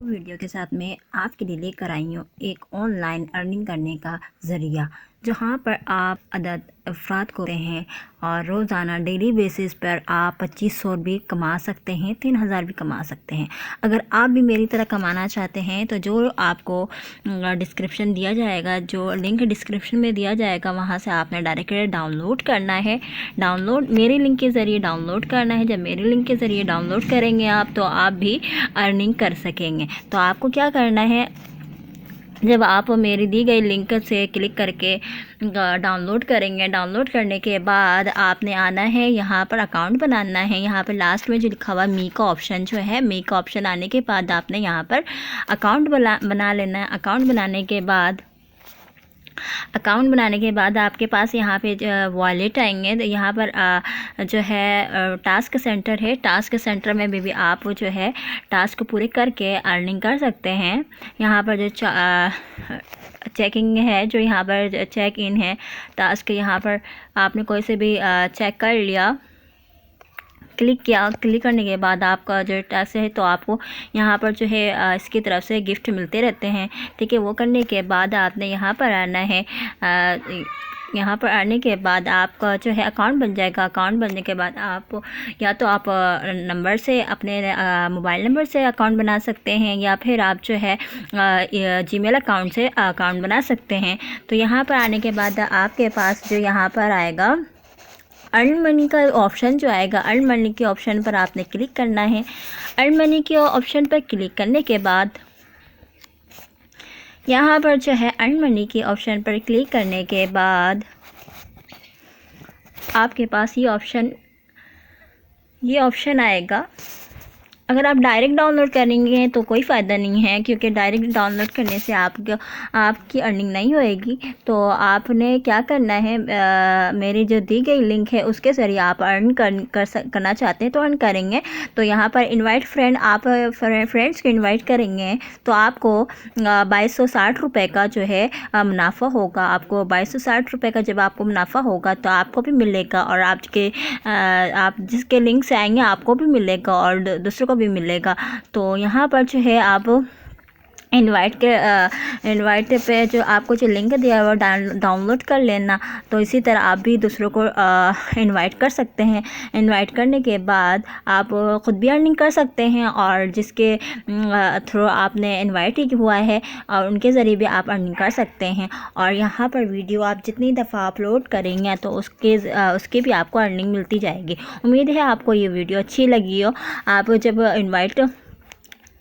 Video के साथ में आपके लिए लेकर आई हूँ एक ऑनलाइन अर्निंग करने का ज़रिया, जहाँ पर आप अदद अफराद को हैं और रोज़ाना डेली बेसिस पर आप 2500 भी कमा सकते हैं, 3000 भी कमा सकते हैं। अगर आप भी मेरी तरह कमाना चाहते हैं तो जो आपको डिस्क्रिप्शन दिया जाएगा, जो लिंक डिस्क्रिप्शन में दिया जाएगा, वहाँ से आपने डायरेक्ट डाउनलोड करना है। डाउनलोड मेरे लिंक के ज़रिए डाउनलोड करना है। जब मेरे लिंक के ज़रिए डाउनलोड करेंगे आप, तो आप भी अर्निंग कर सकेंगे। तो आपको क्या करना है, जब आप मेरी दी गई लिंक से क्लिक करके डाउनलोड करेंगे, डाउनलोड करने के बाद आपने आना है, यहाँ पर अकाउंट बनाना है। यहाँ पर लास्ट में जो लिखा हुआ मी का ऑप्शन जो है, मी का ऑप्शन आने के बाद आपने यहाँ पर अकाउंट बना लेना है। अकाउंट बनाने के बाद आपके पास यहाँ पे वॉलेट आएंगे। तो यहाँ पर जो है टास्क सेंटर है, टास्क सेंटर में भी आप जो है टास्क पूरे करके अर्निंग कर सकते हैं। यहाँ पर जो चेकिंग है, जो यहाँ पर चेक इन है टास्क, यहाँ पर आपने कोई से भी चेक कर लिया, क्लिक किया। क्लिक करने के बाद आपका जो टास्क है, तो आपको यहाँ पर जो है इसकी तरफ से गिफ्ट मिलते रहते हैं। ठीक है, वो करने के बाद आपने यहाँ पर आना है। यहाँ पर आने के बाद आपका जो है अकाउंट बन जाएगा। अकाउंट बनने के बाद आप या तो आप नंबर से, अपने मोबाइल नंबर से अकाउंट बना सकते हैं, या फिर आप जो है जीमेल अकाउंट से अकाउंट बना सकते हैं। तो यहाँ पर आने के बाद आपके पास जो यहाँ पर आएगा अर्न मनी का ऑप्शन जो आएगा, अर्न मनी के ऑप्शन पर आपने क्लिक करना है। अर्न मनी के ऑप्शन पर क्लिक करने के बाद यहाँ पर जो है अर्न मनी के ऑप्शन पर क्लिक करने के बाद आपके पास ये ऑप्शन आएगा। अगर आप डायरेक्ट डाउनलोड करेंगे तो कोई फ़ायदा नहीं है, क्योंकि डायरेक्ट डाउनलोड करने से आपकी अर्निंग नहीं होएगी। तो आपने क्या करना है, मेरी जो दी गई लिंक है उसके ज़रिए आप अर्न करना चाहते हैं तो अर्न करेंगे। तो यहाँ पर इनवाइट फ्रेंड, आप फ्रेंड्स को इनवाइट करेंगे तो आपको 2260 रुपये का जो है मुनाफा होगा। आपको 2260 रुपये का जब आपको मुनाफा होगा तो आपको भी मिलेगा, और आप जिसके लिंक से आएंगे आपको भी मिलेगा और दूसरों को भी मिलेगा। तो यहाँ पर जो है आप इनवाइट पे जो आपको जो लिंक दिया है वो डाउनलोड कर लेना। तो इसी तरह आप भी दूसरों को इनवाइट कर सकते हैं। इनवाइट करने के बाद आप ख़ुद भी अर्निंग कर सकते हैं, और जिसके थ्रू आपने इनवाइट हुआ है और उनके ज़रिए भी आप अर्निंग कर सकते हैं। और यहाँ पर वीडियो आप जितनी दफ़ा अपलोड करेंगे तो उसकी भी आपको अर्निंग मिलती जाएगी। उम्मीद है आपको ये वीडियो अच्छी लगी हो।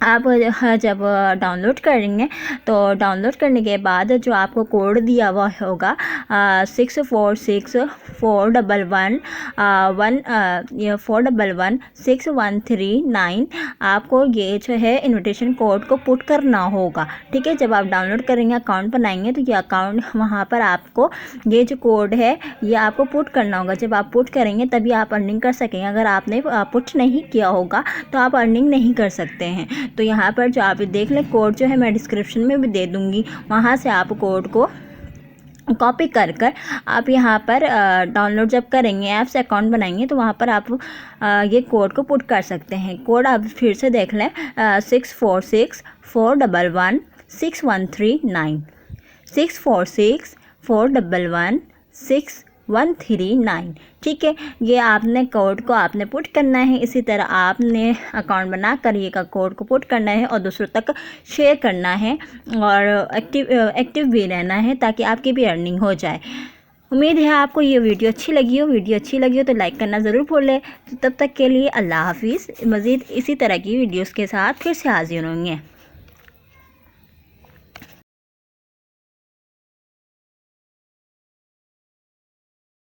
आप जब डाउनलोड करेंगे तो डाउनलोड करने के बाद जो आपको कोड दिया हुआ होगा 6464116139, आपको ये जो है इनविटेशन कोड को पुट करना होगा। ठीक है, जब आप डाउनलोड करेंगे, अकाउंट बनाएंगे, तो ये अकाउंट वहाँ पर आपको ये जो कोड है ये आपको पुट करना होगा। जब आप पुट करेंगे तभी आप अर्निंग कर सकेंगे। अगर आपने पुट नहीं किया होगा तो आप अर्निंग नहीं कर सकते हैं। तो यहाँ पर जो आप देख लें, कोड जो है मैं डिस्क्रिप्शन में भी दे दूँगी, वहाँ से आप कोड को कॉपी कर आप यहाँ पर डाउनलोड जब करेंगे, ऐप से अकाउंट बनाएंगे, तो वहाँ पर आप ये कोड को पुट कर सकते हैं। कोड आप फिर से देख लें, 6464116139, 6464116139। ठीक है, ये आपने कोड को आपने पुट करना है। इसी तरह आपने अकाउंट बना कर ये का कोड को पुट करना है और दूसरों तक शेयर करना है, और एक्टिव भी रहना है, ताकि आपकी भी अर्निंग हो जाए। उम्मीद है आपको ये वीडियो अच्छी लगी हो। तो लाइक करना ज़रूर भूलें। तो तब तक के लिए अल्लाह हाफिज़। मज़ीद इसी तरह की वीडियोस के साथ फिर से हाजिर होंगे।